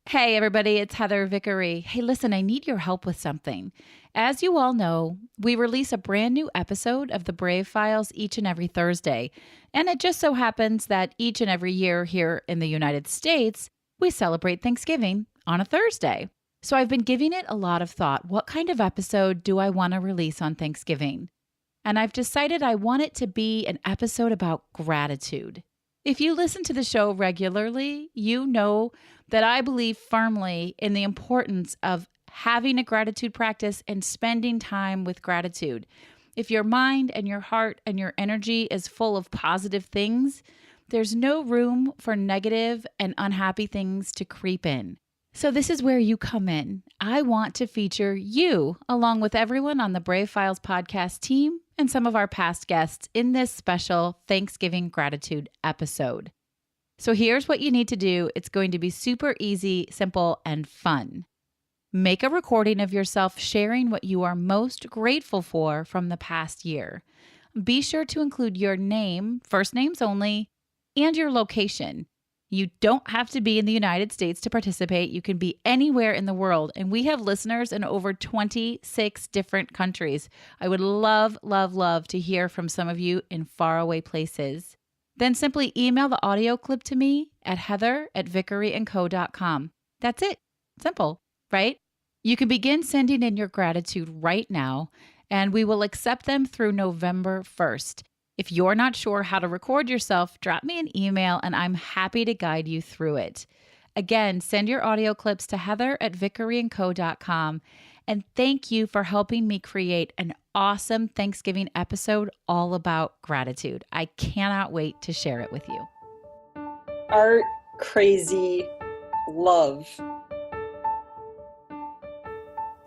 Hey, everybody, it's Heather Vickery. Hey, listen, I need your help with something. As you all know, we release a brand new episode of the Brave Files each and every Thursday. And it just so happens that each and every year here in the United States, we celebrate Thanksgiving on a Thursday. So I've been giving it a lot of thought. What kind of episode do I want to release on Thanksgiving? And I've decided I want it to be an episode about gratitude. If you listen to the show regularly, you know that I believe firmly in the importance of having a gratitude practice and spending time with gratitude. If your mind and your heart and your energy is full of positive things, there's no room for negative and unhappy things to creep in. So this is where you come in. I want to feature you along with everyone on the Brave Files podcast team and some of our past guests in this special Thanksgiving gratitude episode. So here's what you need to do. It's going to be super easy, simple, and fun. Make a recording of yourself sharing what you are most grateful for from the past year. Be sure to include your name, first names only, and your location. You don't have to be in the United States to participate. You can be anywhere in the world. And we have listeners in over 26 different countries. I would love, love, love to hear from some of you in faraway places. Then simply email the audio clip to me at heather@vickeryandco.com. That's it. Simple, right? You can begin sending in your gratitude right now, and we will accept them through November 1st. If you're not sure how to record yourself, drop me an email and I'm happy to guide you through it. Again, send your audio clips to heather@vickeryandco.com. And thank you for helping me create an awesome Thanksgiving episode all about gratitude. I cannot wait to share it with you. Art, crazy, love.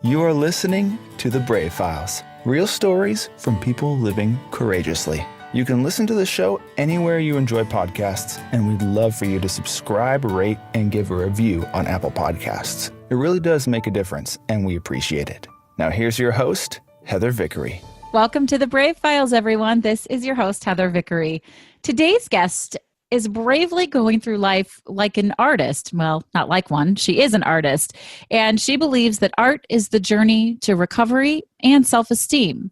You are listening to The Brave Files, real stories from people living courageously. You can listen to the show anywhere you enjoy podcasts, and we'd love for you to subscribe, rate, and give a review on Apple Podcasts. It really does make a difference, and we appreciate it. Now here's your host, Heather Vickery. Welcome to the Brave Files, everyone. This is your host, Heather Vickery. Today's guest is bravely going through life like an artist. Well, not like one. She is an artist. And she believes that art is the journey to recovery and self-esteem.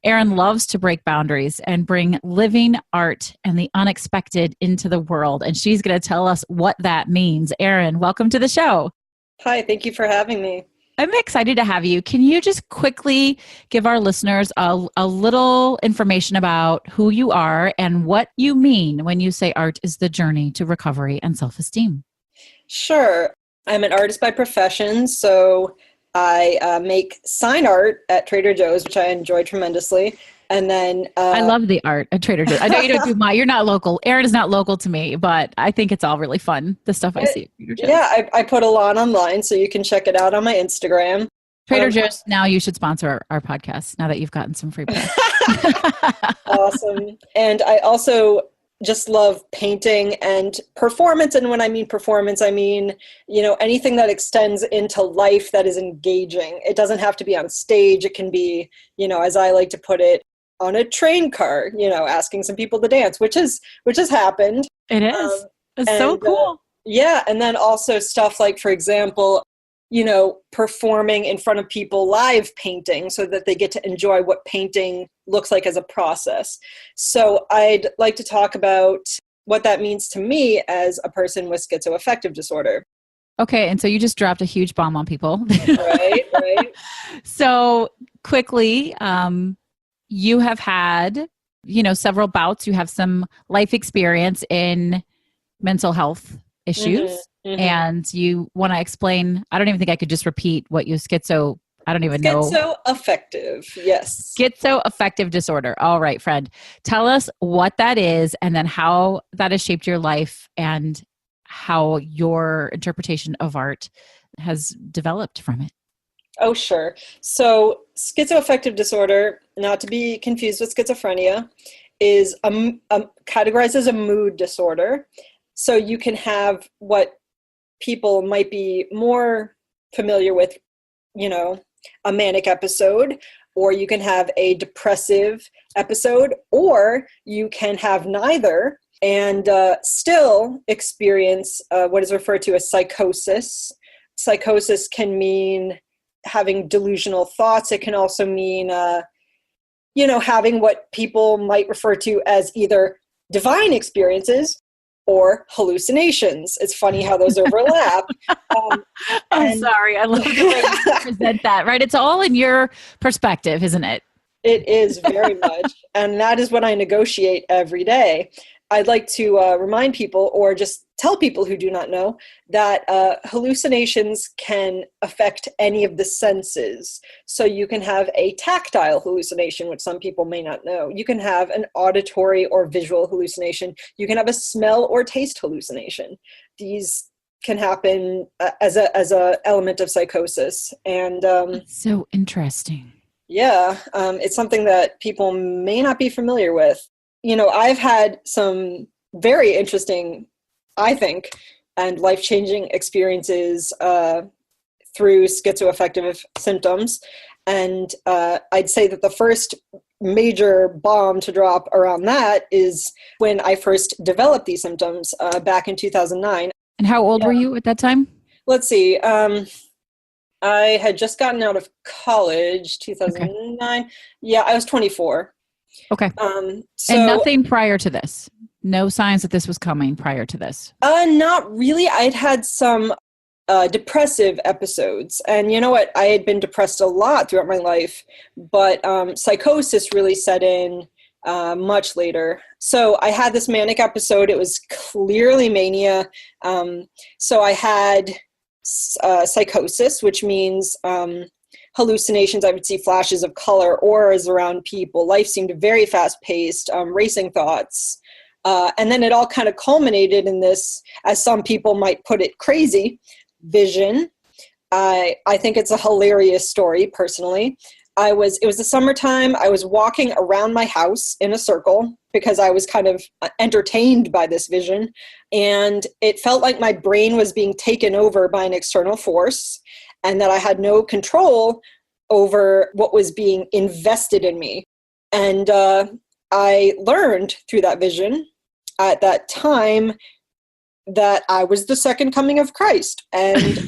Erin loves to break boundaries and bring living art and the unexpected into the world. And she's going to tell us what that means. Erin, welcome to the show. Hi, thank you for having me. I'm excited to have you. Can you just quickly give our listeners a little information about who you are and what you mean when you say art is the journey to recovery and self-esteem? Sure. I'm an artist by profession, so I make sign art at Trader Joe's, which I enjoy tremendously. And then I love the art at Trader Joe's. I know you don't do you're not local. Erin is not local to me, but I think it's all really fun, the stuff I see at Trader Joe's. Yeah, I put a lot online, so you can check it out on my Instagram. Trader Joe's, now you should sponsor our podcast now that you've gotten some free press. Awesome. And I also just love painting and performance. And when I mean performance, I mean, anything that extends into life that is engaging. It doesn't have to be on stage. It can be, as I like to put it, on a train car, asking some people to dance, which has happened. It is. It's so cool. Yeah. And then also stuff like, for example, performing in front of people, live painting, so that they get to enjoy what painting looks like as a process. So I'd like to talk about what that means to me as a person with schizoaffective disorder. Okay, and so you just dropped a huge bomb on people. Right. So quickly, you have had, several bouts. You have some life experience in mental health issues. Mm-hmm. And you want to explain, I don't even think I could just repeat what you know. Schizoaffective, yes. Schizoaffective disorder. All right, friend. Tell us what that is and then how that has shaped your life and how your interpretation of art has developed from it. Oh, sure. So schizoaffective disorder, not to be confused with schizophrenia, is categorized as a mood disorder. So you can have what people might be more familiar with, a manic episode, or you can have a depressive episode, or you can have neither and still experience what is referred to as psychosis, psychosis can mean having delusional thoughts. It can also mean, having what people might refer to as either divine experiences or hallucinations. It's funny how those overlap. I'm sorry. I love the way you present that, right? It's all in your perspective, isn't it? It is very much. And that is what I negotiate every day. I'd like to remind people, or just tell people who do not know, that hallucinations can affect any of the senses. So you can have a tactile hallucination, which some people may not know. You can have an auditory or visual hallucination. You can have a smell or taste hallucination. These can happen as a element of psychosis. And That's so interesting. yeah, it's something that people may not be familiar with. I've had some very interesting, I think, and life-changing experiences through schizoaffective symptoms. And I'd say that the first major bomb to drop around that is when I first developed these symptoms back in 2009. And how old were you at that time? Let's see. I had just gotten out of college, 2009. Okay. Yeah, I was 24. Okay. And nothing prior to this? No signs that this was coming prior to this? Not really. I'd had some depressive episodes. And you know what? I had been depressed a lot throughout my life, but psychosis really set in much later. So I had this manic episode. It was clearly mania. So I had psychosis, which means hallucinations. I would see flashes of color, auras around people. Life seemed very fast-paced, racing thoughts. And then it all kind of culminated in this, as some people might put it, crazy vision. I think it's a hilarious story, personally. It was the summertime. I was walking around my house in a circle because I was kind of entertained by this vision. And it felt like my brain was being taken over by an external force, and that I had no control over what was being invested in me. And I learned through that vision at that time that I was the second coming of Christ. And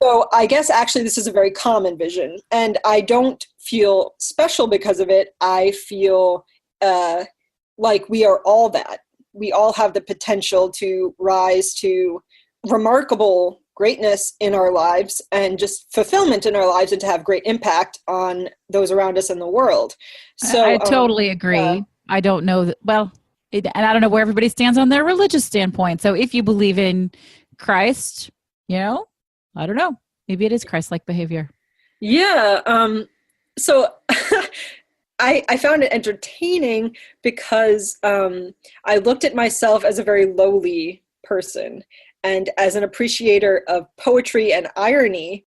so I guess actually this is a very common vision. And I don't feel special because of it. I feel like we are all that. We all have the potential to rise to remarkable greatness in our lives and just fulfillment in our lives, and to have great impact on those around us in the world. So I totally agree. I don't know that, and I don't know where everybody stands on their religious standpoint. So if you believe in Christ, I don't know, maybe it is Christ-like behavior. Yeah. So I found it entertaining because I looked at myself as a very lowly person. And as an appreciator of poetry and irony,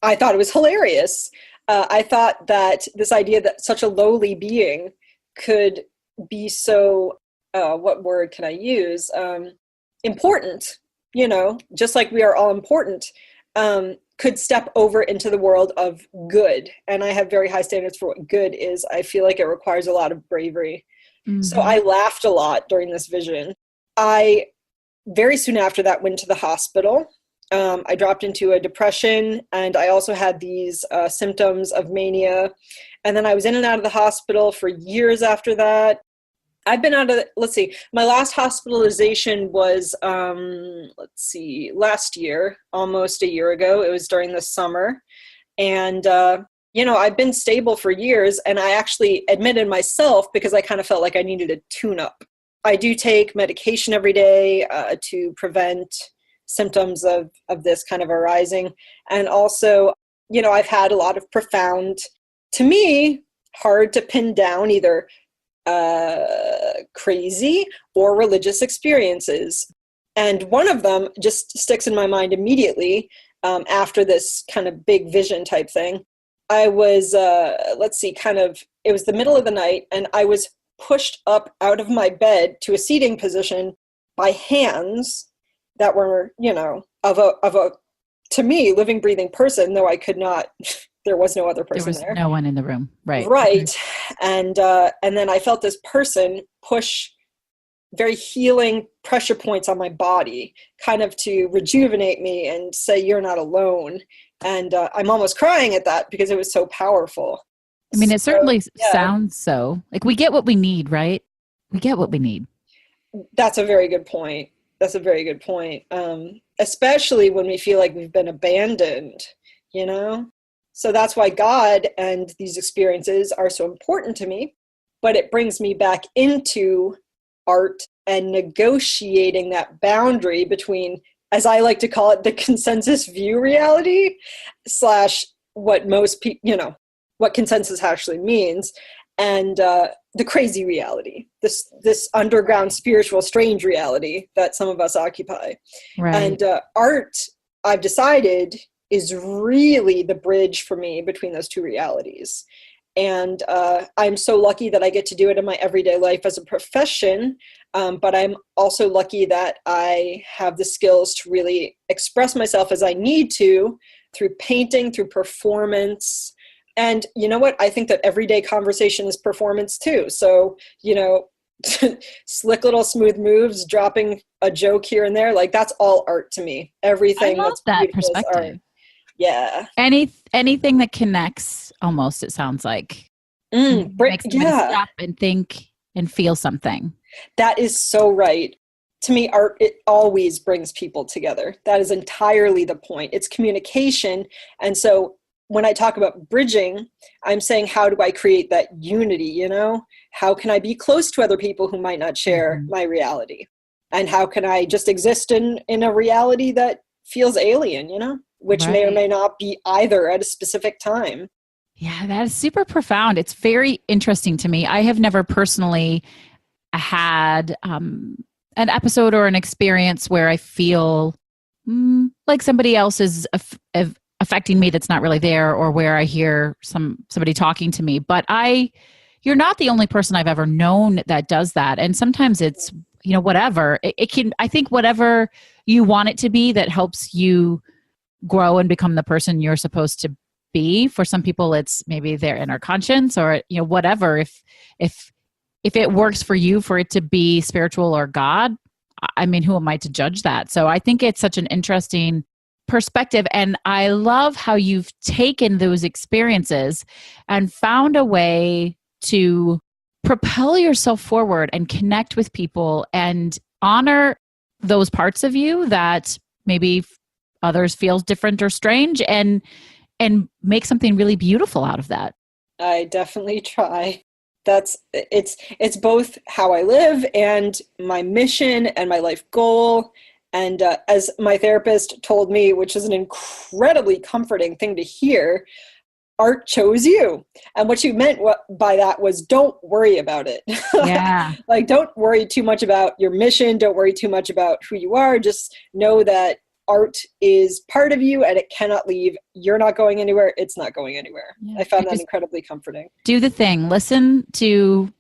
I thought it was hilarious. I thought that this idea that such a lowly being could be so, what word can I use? Important, just like we are all important, could step over into the world of good. And I have very high standards for what good is. I feel like it requires a lot of bravery. Mm-hmm. So I laughed a lot during this vision. I very soon after that went to the hospital. I dropped into a depression, and I also had these symptoms of mania. And then I was in and out of the hospital for years after that. I've been out of, my last hospitalization was, last year, almost a year ago. It was during the summer. And, I've been stable for years, and I actually admitted myself because I kind of felt like I needed a tune-up. I do take medication every day to prevent symptoms of this kind of arising. And also, I've had a lot of profound, to me, hard to pin down either crazy or religious experiences. And one of them just sticks in my mind immediately after this kind of big vision type thing. I was, it was the middle of the night, and I was pushed up out of my bed to a seating position by hands that were, of a, to me, living, breathing person, though I could not, there was no other person there. There was no one in the room. Right. Right. And then I felt this person push very healing pressure points on my body, kind of to rejuvenate me and say, you're not alone. And I'm almost crying at that because it was so powerful. I mean, it certainly yeah, sounds so. Like, we get what we need, right? We get what we need. that's a very good point. That's a very good point. Especially when we feel like we've been abandoned, you know? So that's why God and these experiences are so important to me. But it brings me back into art and negotiating that boundary between, as I like to call it, the consensus view reality / what most people, what consensus actually means, and the crazy reality, this underground spiritual strange reality that some of us occupy. Right. And art, I've decided, is really the bridge for me between those two realities. And I'm so lucky that I get to do it in my everyday life as a profession. But I'm also lucky that I have the skills to really express myself as I need to through painting, through performance. And you know what? I think that everyday conversation is performance too. So, slick little smooth moves, dropping a joke here and there, like that's all art to me. Everything I love that's that beautiful is art. perspective. Yeah. Anything that connects, almost, it sounds like. Makes somebody stop and think and feel something. That is so right. To me, art, it always brings people together. That is entirely the point. It's communication. And so when I talk about bridging, I'm saying, how do I create that unity? How can I be close to other people who might not share my reality? And how can I just exist in a reality that feels alien, which may or may not be either at a specific time. Yeah, that is super profound. It's very interesting to me. I have never personally had an episode or an experience where I feel like somebody else is affecting me that's not really there, or where I hear somebody talking to me. But you're not the only person I've ever known that does that. And sometimes it's, whatever. It can, I think whatever you want it to be that helps you grow and become the person you're supposed to be. For some people, it's maybe their inner conscience, or whatever. If it works for you for it to be spiritual or God, I mean, who am I to judge that? So I think it's such an interesting perspective, and I love how you've taken those experiences and found a way to propel yourself forward and connect with people and honor those parts of you that maybe others feel different or strange, and make something really beautiful out of that. I definitely try. It's both how I live and my mission and my life goal. And as my therapist told me, which is an incredibly comforting thing to hear, art chose you. And what she meant by that was, don't worry about it. Yeah. Like, don't worry too much about your mission. Don't worry too much about who you are. Just know that art is part of you and it cannot leave. You're not going anywhere. It's not going anywhere. Yeah. I found that incredibly comforting. Do the thing. Listen to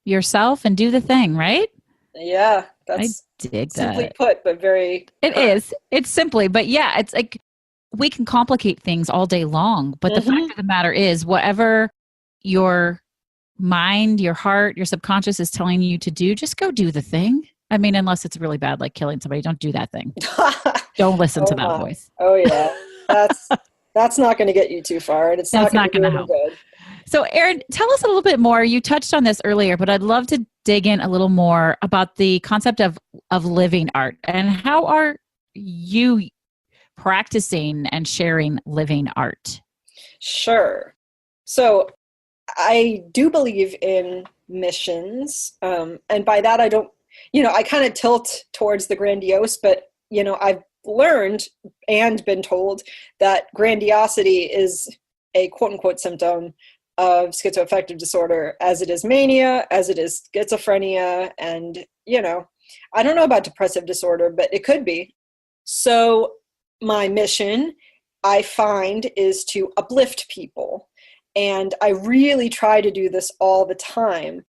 yourself and do the thing, right? Yeah. That's I dig simply that. put, but very... It is. It's simply, but yeah, it's like we can complicate things all day long. But the fact of the matter is, whatever your mind, your heart, your subconscious is telling you to do, just go do the thing. I mean, unless it's really bad, like killing somebody, don't do that thing. Don't listen to that voice. Oh yeah. That's not going to get you too far, and it's not going to help. Good. So Erin, tell us a little bit more. You touched on this earlier, but I'd love to dig in a little more about the concept of living art, and how are you practicing and sharing living art? Sure. So I do believe in missions. And by that, I don't, I kind of tilt towards the grandiose, but, I've learned and been told that grandiosity is a quote unquote symptom of schizoaffective disorder, as it is mania, as it is schizophrenia. And, I don't know about depressive disorder, but it could be. So my mission, I find, is to uplift people. And I really try to do this all the time.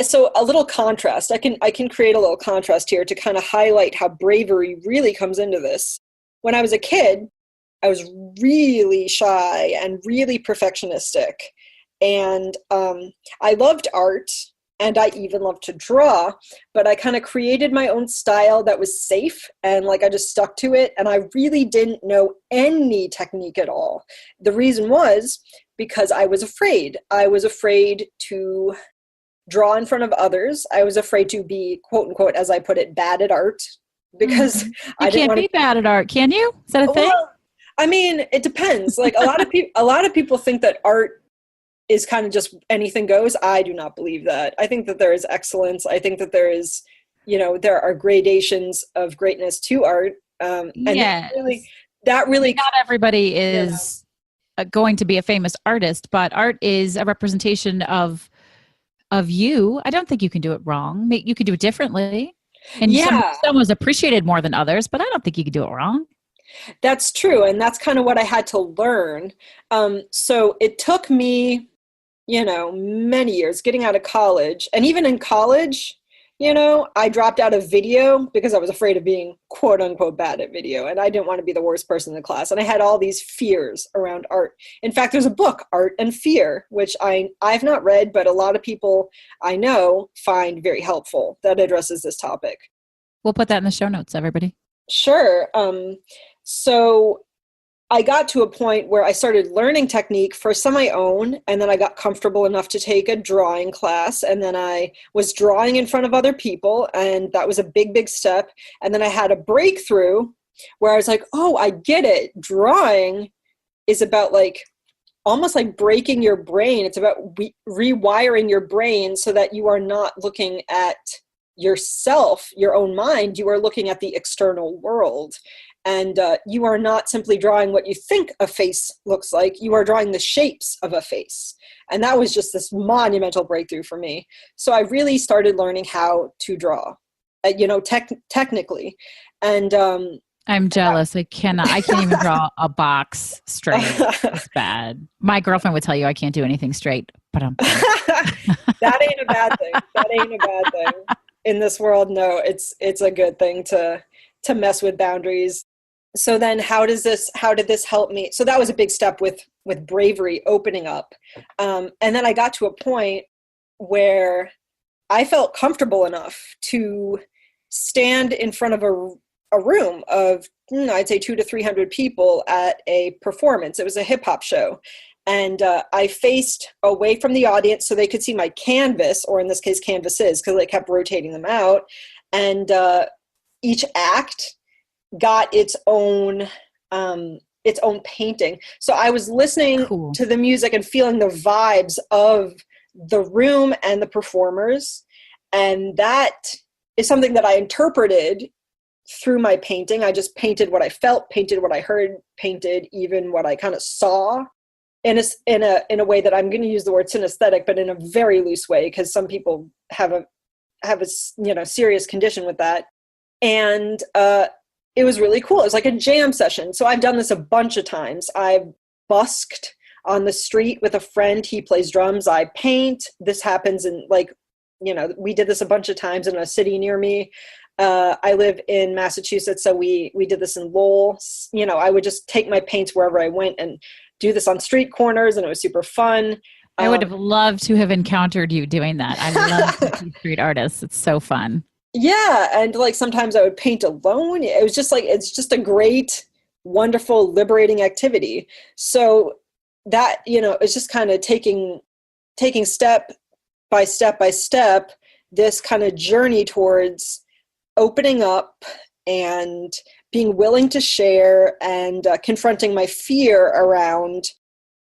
So a little contrast, I can create a little contrast here to kind of highlight how bravery really comes into this. When I was a kid, I was really shy and really perfectionistic. And I loved art. and I even love to draw, but I kind of created my own style that was safe, and like I just stuck to it, and I really didn't know any technique at all. The reason was because I was afraid. I was afraid to draw in front of others. I was afraid to be, quote unquote, as I put it, bad at art, because You can't be bad at art, can you? Is that a thing? Well, I mean, it depends. Like a lot of people think that art is kind of just anything goes. I do not believe that. I think that there is excellence. I think that there is, there are gradations of greatness to art. And that really not everybody is going to be a famous artist, but art is a representation of you. I don't think you can do it wrong. You could do it differently. And some was appreciated more than others, but I don't think you could do it wrong. That's true. And that's kind of what I had to learn. So it took me, many years getting out of college. And even in college, I dropped out of video because I was afraid of being quote unquote bad at video. And I didn't want to be the worst person in the class. And I had all these fears around art. In fact, there's a book, Art and Fear, which I've not read, but a lot of people I know find very helpful, that addresses this topic. We'll put that in the show notes, everybody. Sure. So I got to a point where I started learning technique first on my own, and then I got comfortable enough to take a drawing class, and then I was drawing in front of other people, and that was a big, big step. And then I had a breakthrough where I was like, oh, I get it. Drawing is about almost like breaking your brain. It's about rewiring your brain so that you are not looking at yourself, your own mind. You are looking at the external world. And you are not simply drawing what you think a face looks like. You are drawing the shapes of a face. And that was just this monumental breakthrough for me. So I really started learning how to draw, technically. And I'm jealous. I can't even draw a box straight. It's bad. My girlfriend would tell you I can't do anything straight, but that ain't a bad thing. That ain't a bad thing in this world. No, it's a good thing to mess with boundaries. So then how did this help me? So that was a big step with bravery, opening up. And then I got to a point where I felt comfortable enough to stand in front of a room of, I'd say 200 to 300 people at a performance. It was a hip hop show. And I faced away from the audience so they could see my canvas, or in this case, canvases, because I kept rotating them out. And each act got its own painting. So I was listening to the music and feeling the vibes of the room and the performers. And that is something that I interpreted through my painting. I just painted what I felt, painted what I heard, painted even what I kind of saw in a way that I'm going to use the word synesthetic, but in a very loose way, because some people have a serious condition with that. And it was really cool. It was like a jam session. So I've done this a bunch of times. I've busked on the street with a friend. He plays drums. I paint. This happens in we did this a bunch of times in a city near me. I live in Massachusetts, so we did this in Lowell. I would just take my paints wherever I went and do this on street corners, and it was super fun. I would have loved to have encountered you doing that. I love street artists. It's so fun. Yeah. And sometimes I would paint alone. It was just it's just a great, wonderful, liberating activity. So that, it's just kind of taking step by step by step, this kind of journey towards opening up and being willing to share and confronting my fear around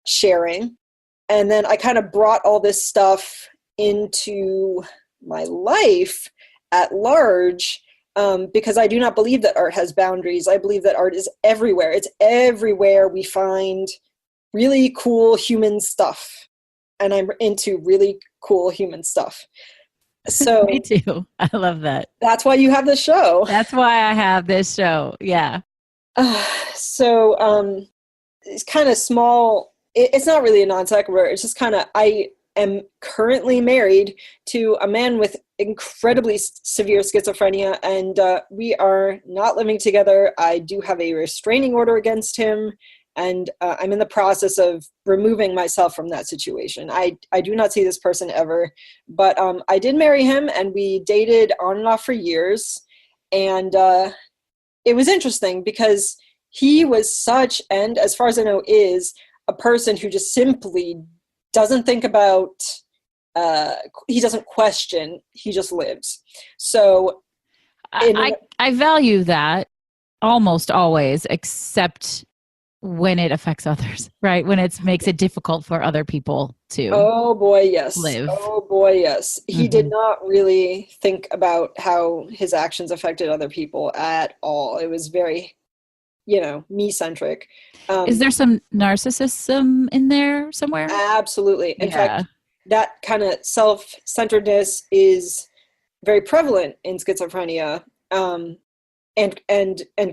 sharing. And then I kind of brought all this stuff into my life at large, because I do not believe that art has boundaries. I believe that art is everywhere. It's everywhere we find really cool human stuff. And I'm into really cool human stuff. So me too. I love that. That's why you have this show. That's why I have this show. Yeah. So it's kind of small. It's not really a non sequitur. It's just kind of, I am currently married to a man with incredibly severe schizophrenia, and we are not living together. I do have a restraining order against him, And I'm in the process of removing myself from that situation. I do not see this person ever, but I did marry him, and we dated on and off for years. And it was interesting because he was such, and as far as I know, is a person who just simply doesn't think about, he doesn't question, he just lives. So I value that almost always, except when it affects others, right? When it makes it difficult for other people to oh boy, yes. live. Oh boy, yes. He did not really think about how his actions affected other people at all. It was very, me-centric. Is there some narcissism in there somewhere? Absolutely. In fact, that kind of self-centeredness is very prevalent in schizophrenia, and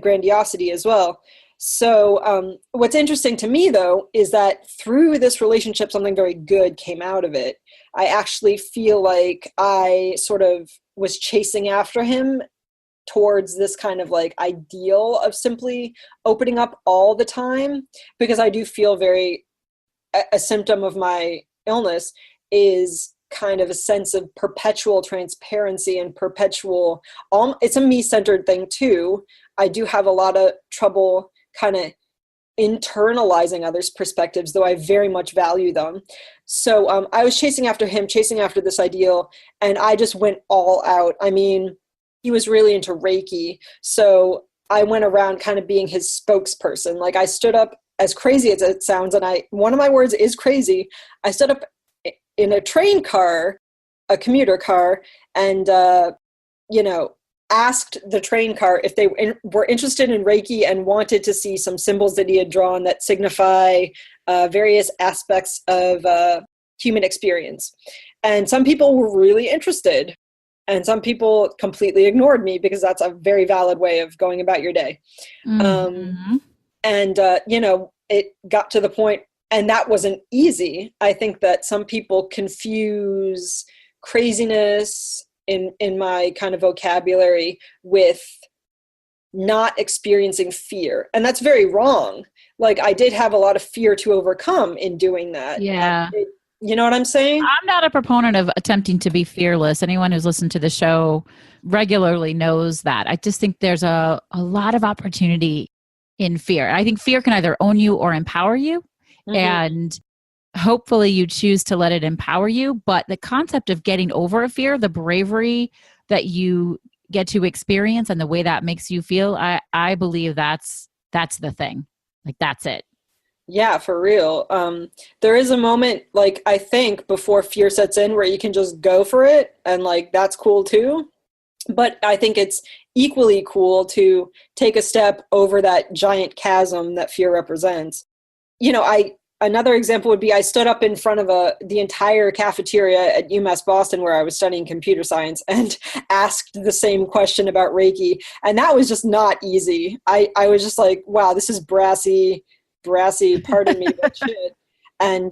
grandiosity as well. So what's interesting to me, though, is that through this relationship, something very good came out of it. I actually feel like I sort of was chasing after him towards this kind of like ideal of simply opening up all the time, because I do feel a symptom of my illness is kind of a sense of perpetual transparency and perpetual, it's a me-centered thing too. I do have a lot of trouble kind of internalizing others' perspectives, though I very much value them. So I was chasing after him, chasing after this ideal, and I just went all out. I mean, he was really into Reiki, so I went around kind of being his spokesperson. Like, I stood up, as crazy as it sounds, and one of my words is crazy, I stood up in a train car, a commuter car, and asked the train car if they were interested in Reiki and wanted to see some symbols that he had drawn that signify various aspects of human experience. And some people were really interested, and some people completely ignored me, because that's a very valid way of going about your day. It got to the point, and that wasn't easy. I think that some people confuse craziness in my kind of vocabulary with not experiencing fear. And that's very wrong. Like, I did have a lot of fear to overcome in doing that. Yeah. You know what I'm saying? I'm not a proponent of attempting to be fearless. Anyone who's listened to the show regularly knows that. I just think there's a lot of opportunity in fear. I think fear can either own you or empower you. And hopefully you choose to let it empower you. But the concept of getting over a fear, the bravery that you get to experience and the way that makes you feel, I believe that's the thing. Like, that's it. Yeah, for real. There is a moment, like, I think before fear sets in, where you can just go for it, and like, that's cool too. But I think it's equally cool to take a step over that giant chasm that fear represents. Another example would be, I stood up in front of the entire cafeteria at UMass Boston, where I was studying computer science, and asked the same question about Reiki. And that was just not easy. I was just like, wow, this is brassy, pardon me, but shit. And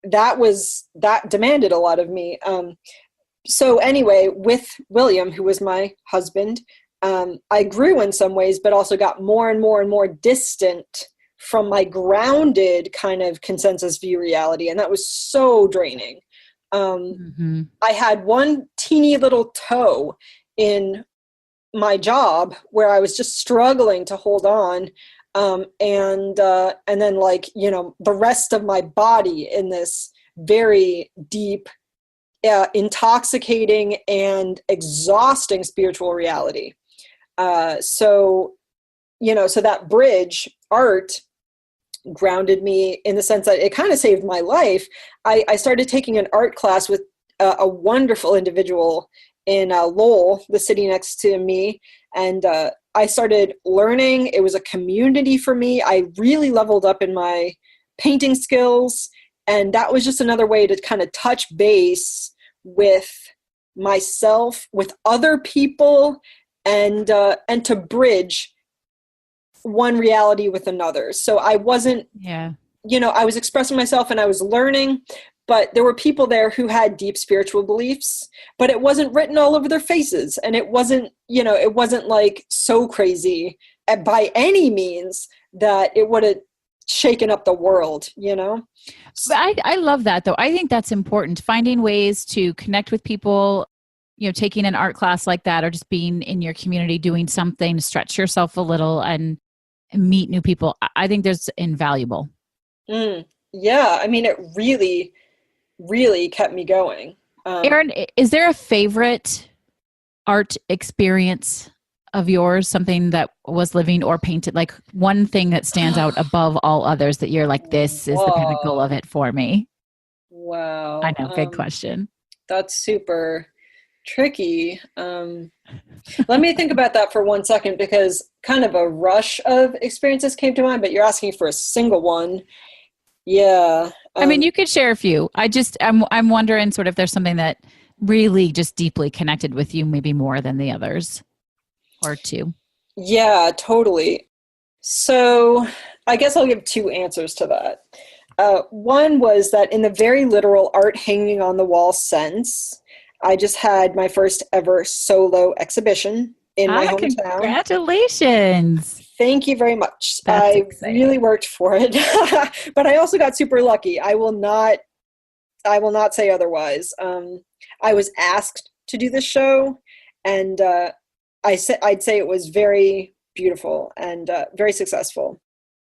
that demanded a lot of me. So anyway, with William, who was my husband, I grew in some ways, but also got more and more and more distant from my grounded kind of consensus view reality. And that was so draining. I had one teeny little toe in my job where I was just struggling to hold on. And then, like, the rest of my body in this very deep, intoxicating and exhausting spiritual reality. So that bridge, art, grounded me in the sense that it kind of saved my life. I started taking an art class with a wonderful individual in Lowell, the city next to me. And I started learning. It was a community for me. I really leveled up in my painting skills. And that was just another way to kind of touch base with myself, with other people, and to bridge one reality with another. So I wasn't, I was expressing myself and I was learning, but there were people there who had deep spiritual beliefs, but it wasn't written all over their faces. And it wasn't like so crazy by any means that it would have shaken up the world, you know? But I love that though. I think that's important. Finding ways to connect with people, taking an art class like that or just being in your community, doing something to stretch yourself a little and meet new people. I think that's invaluable. Yeah. I mean, it really, really kept me going. Erin, is there a favorite art experience of yours, something that was living or painted, like one thing that stands out above all others that you're like, this is the pinnacle of it for me? Wow. I know, big question. That's super tricky. Let me think about that for 1 second, because kind of a rush of experiences came to mind, but you're asking for a single one. Yeah. I mean, you could share a few. I'm wondering sort of if there's something that really just deeply connected with you, maybe more than the others, or two. Yeah, totally. So I guess I'll give two answers to that. One was that in the very literal art hanging on the wall sense, I just had my first ever solo exhibition in my hometown. Congratulations. Thank you very much. That's I exciting. really worked for it, but I also got super lucky. I will not say otherwise. I was asked to do this show, and I'd say it was very beautiful and very successful.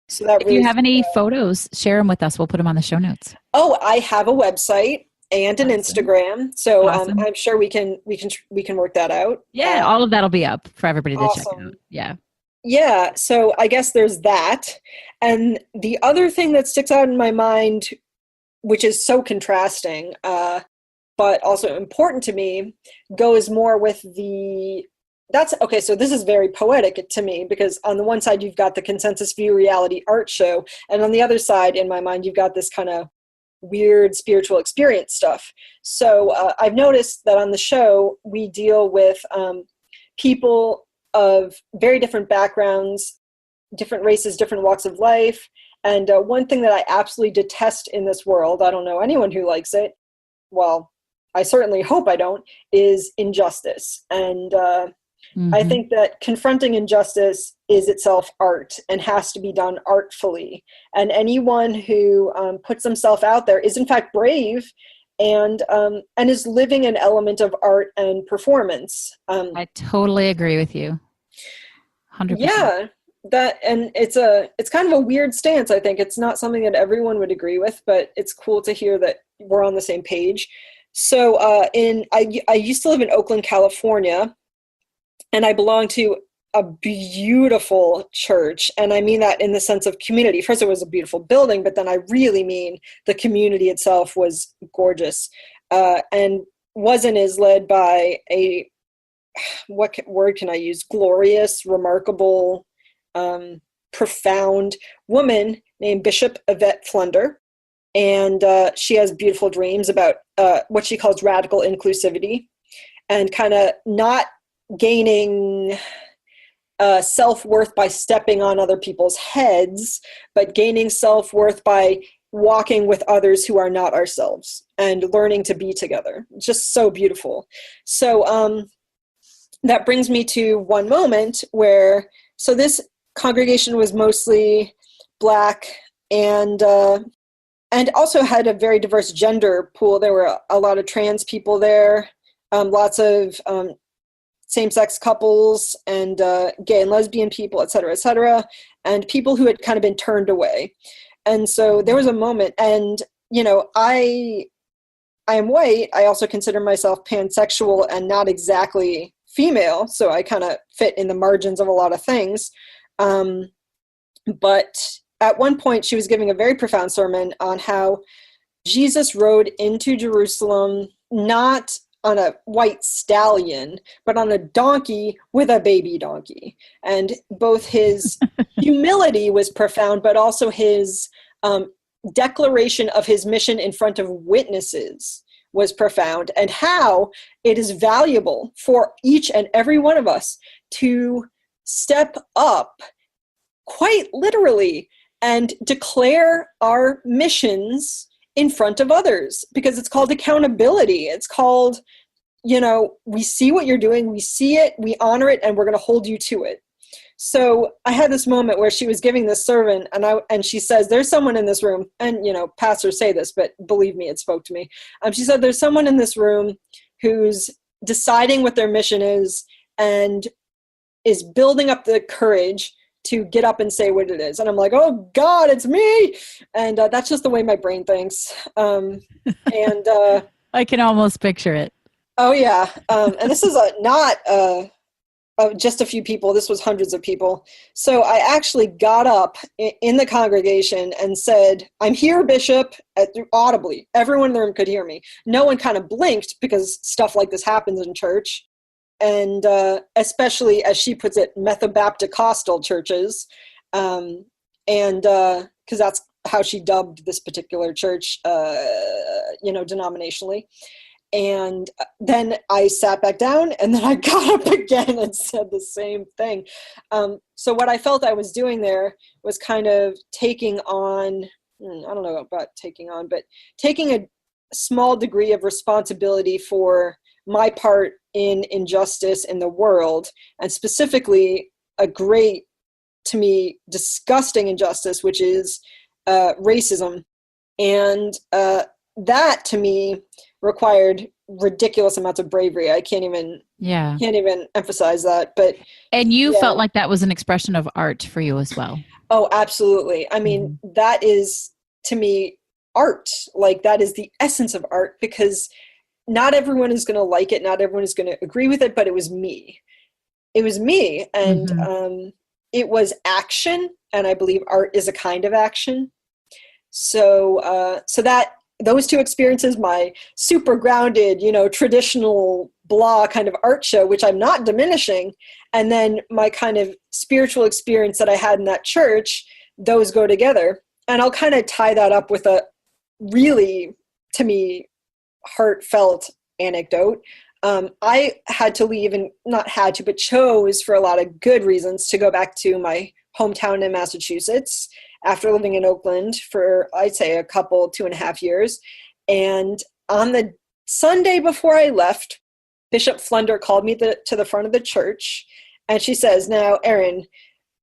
So that if you have any photos, share them with us. We'll put them on the show notes. Oh, I have a website and an Instagram, so Awesome. I'm sure we can work that out. Yeah, all of that'll be up for everybody to check awesome. out. Yeah. Yeah, so I guess there's that. And the other thing that sticks out in my mind, which is so contrasting, but also important to me, goes more with so this is very poetic to me, because on the one side, you've got the Consensus View reality art show, and on the other side, in my mind, you've got this kind of weird spiritual experience stuff. So I've noticed that on the show, we deal with people of very different backgrounds, different races, different walks of life. And one thing that I absolutely detest in this world, I don't know anyone who likes it, well, I certainly hope I don't, is injustice. And I think that confronting injustice is itself art and has to be done artfully. And anyone who puts themselves out there is in fact brave and is living an element of art and performance. I totally agree with you. 100%. Yeah, it's kind of a weird stance. I think it's not something that everyone would agree with, but it's cool to hear that we're on the same page. So I used to live in Oakland, California, and I belong to a beautiful church. And I mean that in the sense of community. First, it was a beautiful building, but then I really mean the community itself was gorgeous, and is led by what word can I use? Glorious, remarkable, profound woman named Bishop Yvette Flunder. And she has beautiful dreams about what she calls radical inclusivity, and kind of not gaining self-worth by stepping on other people's heads, but gaining self-worth by walking with others who are not ourselves and learning to be together. Just so beautiful. So that brings me to one moment where, so this congregation was mostly Black and also had a very diverse gender pool. There were a lot of trans people there, lots of same-sex couples and gay and lesbian people, et cetera, and people who had kind of been turned away. And so there was a moment, and, I am white. I also consider myself pansexual and not exactly female, so I kind of fit in the margins of a lot of things. But at one point, she was giving a very profound sermon on how Jesus rode into Jerusalem, not on a white stallion, but on a donkey with a baby donkey. And both his humility was profound, but also his declaration of his mission in front of witnesses was profound, and how it is valuable for each and every one of us to step up quite literally and declare our missions in front of others, because it's called accountability. It's called, we see what you're doing, we see it, we honor it, and we're going to hold you to it. So I had this moment where she was giving this sermon, and she says, there's someone in this room, and pastors say this, but believe me, it spoke to me. She said, there's someone in this room who's deciding what their mission is and is building up the courage to get up and say what it is. And I'm like, oh God, it's me. And that's just the way my brain thinks. I can almost picture it. Oh yeah. And this is not just a few people. This was hundreds of people. So I actually got up in the congregation and said, I'm here, Bishop, audibly. Everyone in the room could hear me. No one kind of blinked because stuff like this happens in church. And especially, as she puts it, Methodapticostal churches. And because that's how she dubbed this particular church, denominationally. And then I sat back down, and then I got up again and said the same thing. So what I felt I was doing there was kind of taking on, I don't know about taking on, but taking a small degree of responsibility for my part in injustice in the world, and specifically a great, to me, disgusting injustice, which is racism. And that, to me, required ridiculous amounts of bravery. I can't even emphasize that. And you felt like that was an expression of art for you as well. Oh, absolutely. I mean, that is, to me, art. Like, that is the essence of art, because not everyone is going to like it. Not everyone is going to agree with it, but it was me. It was me. And it was action. And I believe art is a kind of action. So that those two experiences, my super grounded, traditional blah kind of art show, which I'm not diminishing, and then my kind of spiritual experience that I had in that church, those go together. And I'll kind of tie that up with a really, to me, heartfelt anecdote. I had to leave, and not had to, but chose for a lot of good reasons to go back to my hometown in Massachusetts after living in Oakland for, I'd say, a couple, 2.5 years. And on the Sunday before I left, Bishop Flunder called me to the front of the church, and she says, now, Erin,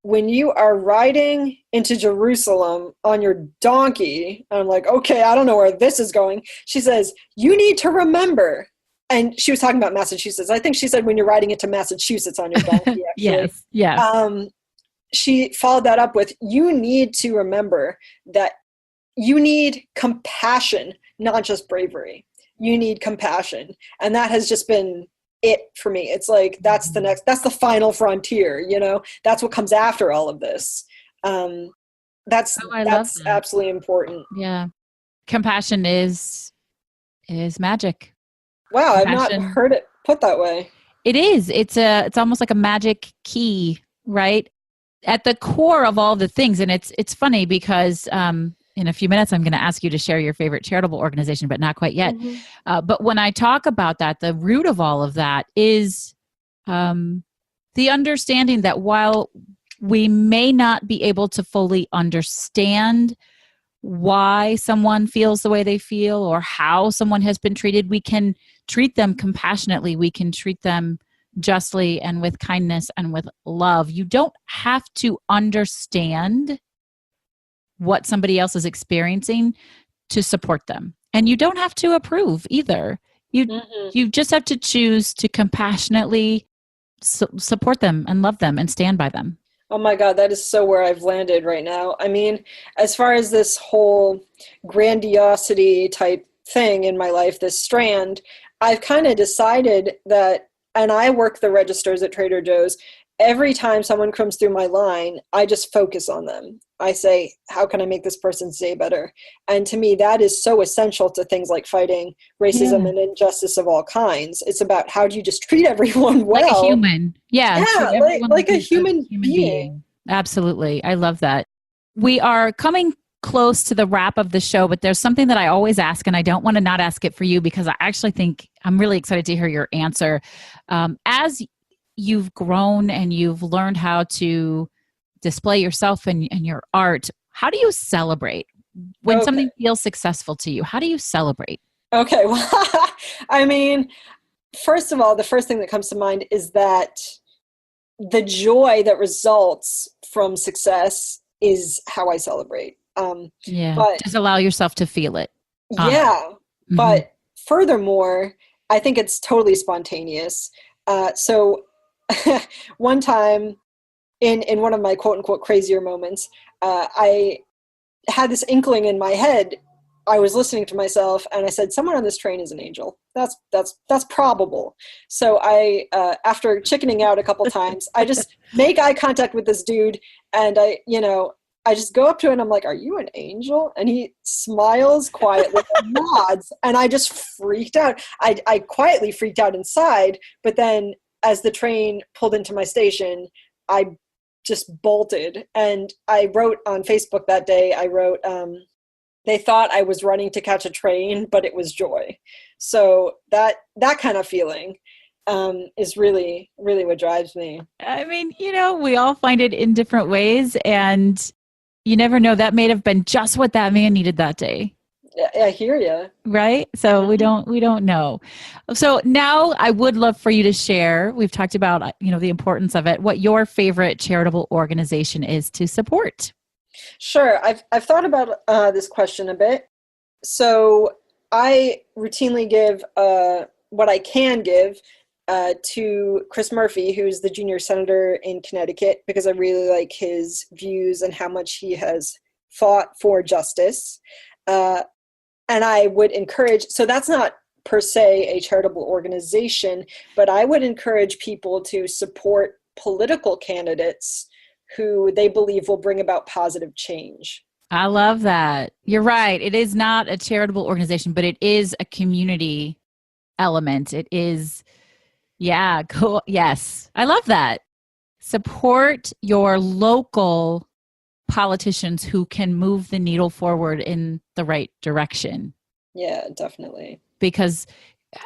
when you are riding into Jerusalem on your donkey, I'm like, okay, I don't know where this is going. She says, you need to remember. And she was talking about Massachusetts. I think she said when you're riding into Massachusetts on your donkey, actually. Yes. She followed that up with, you need to remember that you need compassion, not just bravery. You need compassion. And that has just been it for me. It's like, that's the final frontier, that's what comes after all of this. That's absolutely important. Yeah. Compassion is magic. Wow. Compassion. I've not heard it put that way. It is. It's almost like a magic key, right? At the core of all the things. And it's funny because, in a few minutes, I'm going to ask you to share your favorite charitable organization, but not quite yet. But when I talk about that, the root of all of that is the understanding that while we may not be able to fully understand why someone feels the way they feel or how someone has been treated, we can treat them compassionately. We can treat them justly and with kindness and with love. You don't have to understand what somebody else is experiencing to support them. And you don't have to approve either. You just have to choose to compassionately support them and love them and stand by them. Oh my God, that is so where I've landed right now. I mean, as far as this whole grandiosity type thing in my life, this strand, I've kind of decided that, and I work the registers at Trader Joe's, every time someone comes through my line, I just focus on them. I say, how can I make this person's day better? And to me, that is so essential to things like fighting racism and injustice of all kinds. It's about how do you just treat everyone well. Like a human. Yeah, like a human being. Absolutely. I love that. We are coming close to the wrap of the show, but there's something that I always ask, and I don't want to not ask it for you because I actually think I'm really excited to hear your answer. As you've grown and you've learned how to display yourself and your art, how do you celebrate when something feels successful to you? How do you celebrate? Okay, well, I mean, first of all, the first thing that comes to mind is that the joy that results from success is how I celebrate. But just allow yourself to feel it. Yeah. But furthermore, I think it's totally spontaneous. So one time in one of my quote unquote crazier moments, I had this inkling in my head. I was listening to myself and I said, someone on this train is an angel. That's probable. So I, after chickening out a couple times, I just make eye contact with this dude and I just go up to him and I'm like, are you an angel? And he smiles quietly and nods. And I just freaked out. I quietly freaked out inside. But then as the train pulled into my station, I just bolted. And I wrote on Facebook that day, they thought I was running to catch a train, but it was joy. So that kind of feeling is really, really what drives me. I mean, we all find it in different ways, and you never know. That may have been just what that man needed that day. I hear you. Right? So we don't know. So now I would love for you to share. We've talked about, the importance of it, what your favorite charitable organization is to support. Sure. I've thought about this question a bit. So I routinely give what I can give to Chris Murphy, who's the junior senator in Connecticut, because I really like his views and how much he has fought for justice. And I would encourage, so that's not per se a charitable organization, but I would encourage people to support political candidates who they believe will bring about positive change. I love that. You're right. It is not a charitable organization, but it is a community element. It is, cool. Yes. I love that. Support your local politicians who can move the needle forward in the right direction. Yeah, definitely. Because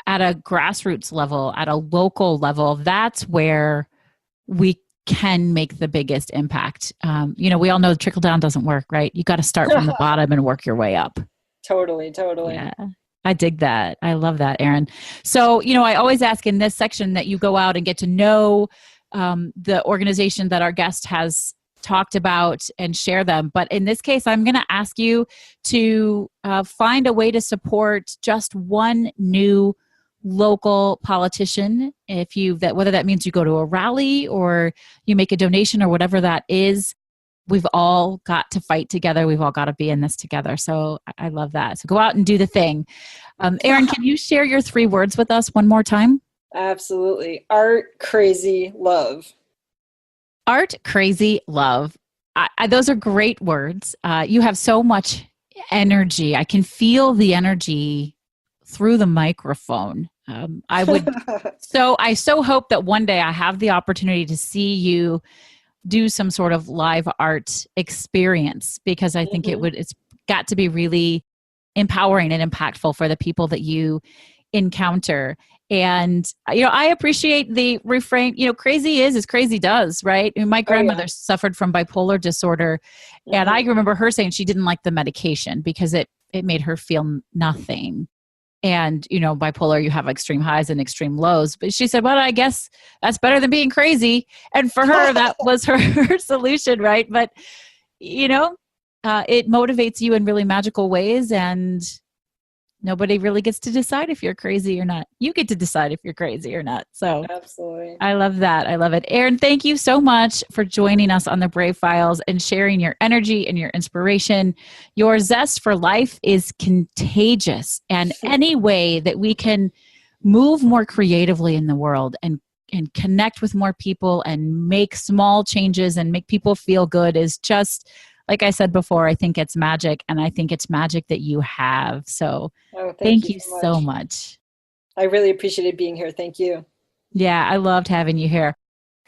at a grassroots level, at a local level, that's where we can make the biggest impact. We all know trickle down doesn't work, right? You got to start from the bottom and work your way up. Totally. Yeah. I dig that. I love that, Erin. So, I always ask in this section that you go out and get to know the organization that our guest has talked about and share them. But in this case, I'm going to ask you to find a way to support just one new local politician. Whether that means you go to a rally or you make a donation or whatever that is, we've all got to fight together. We've all got to be in this together. So I love that. So go out and do the thing. Erin, can you share your 3 words with us one more time? Absolutely. Art, crazy, love. Art, crazy, love. Those are great words. You have so much energy. I can feel the energy through the microphone. I so hope that one day I have the opportunity to see you do some sort of live art experience, because I think it's got to be really empowering and impactful for the people that you encounter. And, I appreciate the refrain, crazy is as crazy does, right? And my grandmother suffered from bipolar disorder. And I remember her saying she didn't like the medication because it made her feel nothing. And, bipolar, you have extreme highs and extreme lows. But she said, well, I guess that's better than being crazy. And for her, that was her solution, right? But, it motivates you in really magical ways. And nobody really gets to decide if you're crazy or not. You get to decide if you're crazy or not. So absolutely. I love that. I love it. Erin, thank you so much for joining us on the Brave Files and sharing your energy and your inspiration. Your zest for life is contagious. And any way that we can move more creatively in the world and connect with more people and make small changes and make people feel good is just, like I said before, I think it's magic, and I think it's magic that you have. So thank you so much. I really appreciated being here. Thank you. Yeah, I loved having you here.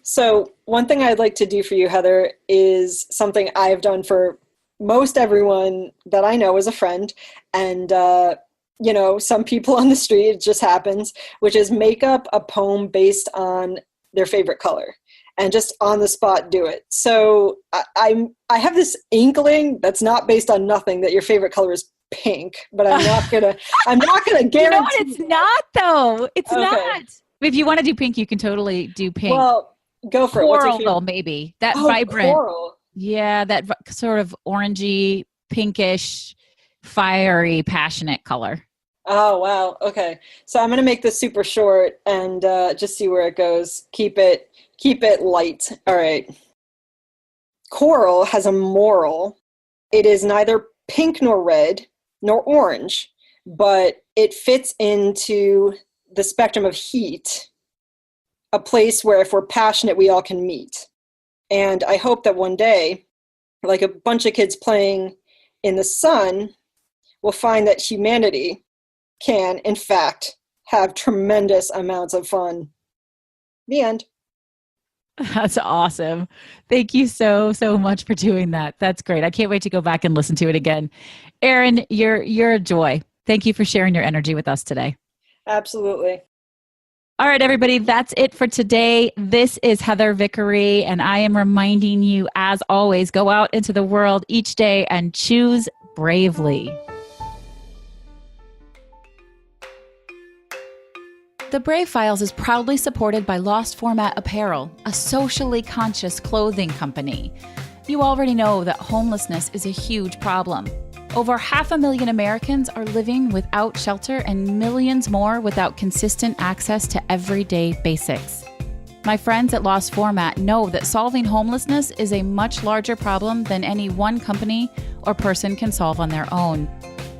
So one thing I'd like to do for you, Heather, is something I've done for most everyone that I know as a friend. And, some people on the street, it just happens, which is make up a poem based on their favorite color. And just on the spot do it. So I have this inkling that's not based on nothing that your favorite color is pink, but I'm not gonna guarantee. It's not though. It's not. If you want to do pink, you can totally do pink. Well, Go for it. What's your Coral, though, favorite? maybe. That Oh, vibrant. coral. Yeah, that sort of orangey, pinkish, fiery, passionate color. Oh, wow. Okay. So I'm going to make this super short and just see where it goes. Keep it light. All right. Coral has a moral. It is neither pink nor red nor orange, but it fits into the spectrum of heat, a place where if we're passionate, we all can meet. And I hope that one day, like a bunch of kids playing in the sun, will find that humanity can, in fact, have tremendous amounts of fun. The end. That's awesome. Thank you so, so much for doing that. That's great. I can't wait to go back and listen to it again. Erin, you're a joy. Thank you for sharing your energy with us today. Absolutely. All right, everybody, that's it for today. This is Heather Vickery, and I am reminding you, as always, go out into the world each day and choose bravely. The Brave Files is proudly supported by Lost Format Apparel, a socially conscious clothing company. You already know that homelessness is a huge problem. Over 500,000 Americans are living without shelter and millions more without consistent access to everyday basics. My friends at Lost Format know that solving homelessness is a much larger problem than any one company or person can solve on their own.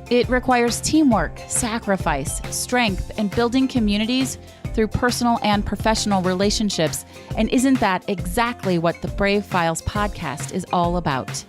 It requires teamwork, sacrifice, strength, and building communities through personal and professional relationships. And isn't that exactly what the Brave Files podcast is all about?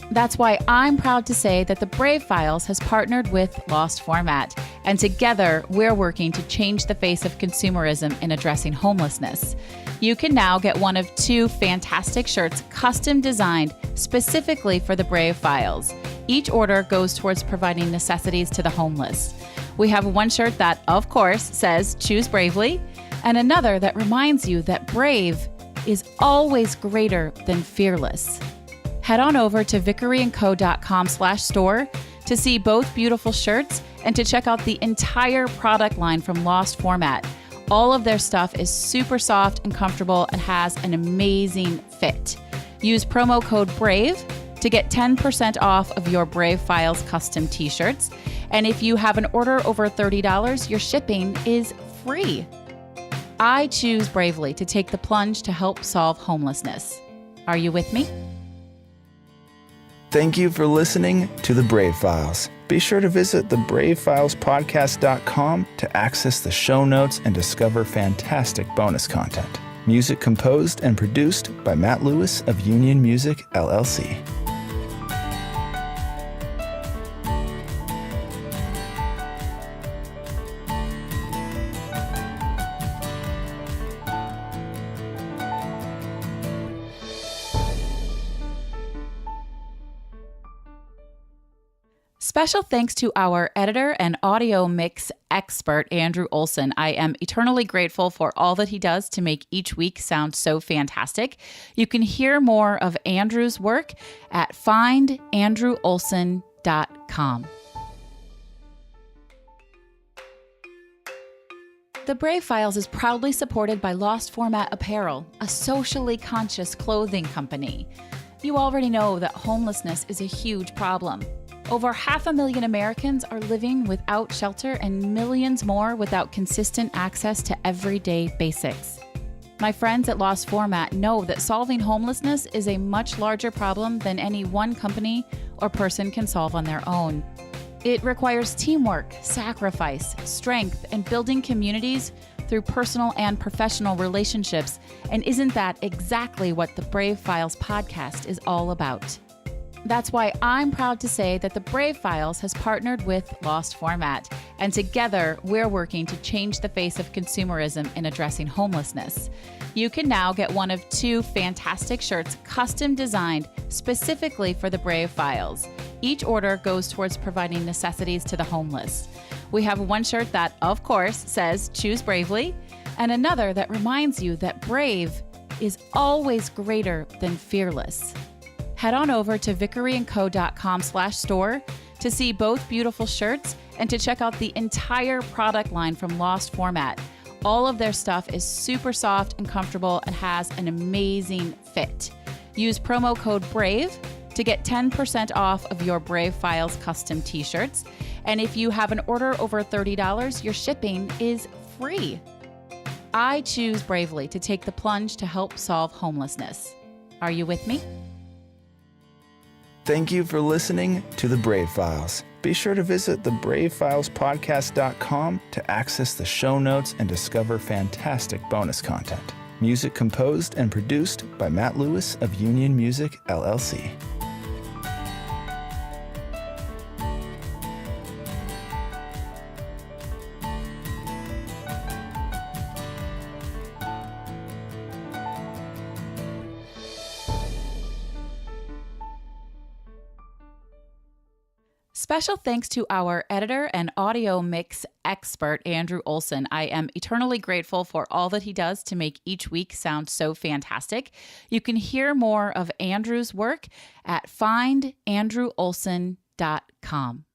That's why I'm proud to say that the Brave Files has partnered with Lost Format, and together we're working to change the face of consumerism in addressing homelessness. You can now get one of 2 fantastic shirts custom designed specifically for the Brave Files. Each order goes towards providing necessities to the homeless. We have one shirt that, of course, says choose bravely, and another that reminds you that brave is always greater than fearless. Head on over to vickeryandco.com/store to see both beautiful shirts and to check out the entire product line from Lost Format. All of their stuff is super soft and comfortable and has an amazing fit. Use promo code BRAVE to get 10% off of your Brave Files custom t-shirts. And if you have an order over $30, your shipping is free. I choose bravely to take the plunge to help solve homelessness. Are you with me? Thank you for listening to The Brave Files. Be sure to visit thebravefilespodcast.com to access the show notes and discover fantastic bonus content. Music composed and produced by Matt Lewis of Union Music, LLC. Special thanks to our editor and audio mix expert, Andrew Olson. I am eternally grateful for all that he does to make each week sound so fantastic. You can hear more of Andrew's work at findandrewolson.com. The Brave Files is proudly supported by Lost Format Apparel, a socially conscious clothing company. You already know that homelessness is a huge problem. Over 500,000 Americans are living without shelter and millions more without consistent access to everyday basics. My friends at Lost Format know that solving homelessness is a much larger problem than any one company or person can solve on their own. It requires teamwork, sacrifice, strength, and building communities through personal and professional relationships. And isn't that exactly what the Brave Files podcast is all about? That's why I'm proud to say that the Brave Files has partnered with Lost Format, and together we're working to change the face of consumerism in addressing homelessness. You can now get one of 2 fantastic shirts custom designed specifically for the Brave Files. Each order goes towards providing necessities to the homeless. We have one shirt that, of course, says choose bravely, and another that reminds you that brave is always greater than fearless. Head on over to vickeryandco.com/store to see both beautiful shirts and to check out the entire product line from Lost Format. All of their stuff is super soft and comfortable and has an amazing fit. Use promo code BRAVE to get 10% off of your Brave Files custom t-shirts. And if you have an order over $30, your shipping is free. I choose bravely to take the plunge to help solve homelessness. Are you with me? Thank you for listening to The Brave Files. Be sure to visit thebravefilespodcast.com to access the show notes and discover fantastic bonus content. Music composed and produced by Matt Lewis of Union Music, LLC. Special thanks to our editor and audio mix expert, Andrew Olson. I am eternally grateful for all that he does to make each week sound so fantastic. You can hear more of Andrew's work at findandrewolson.com.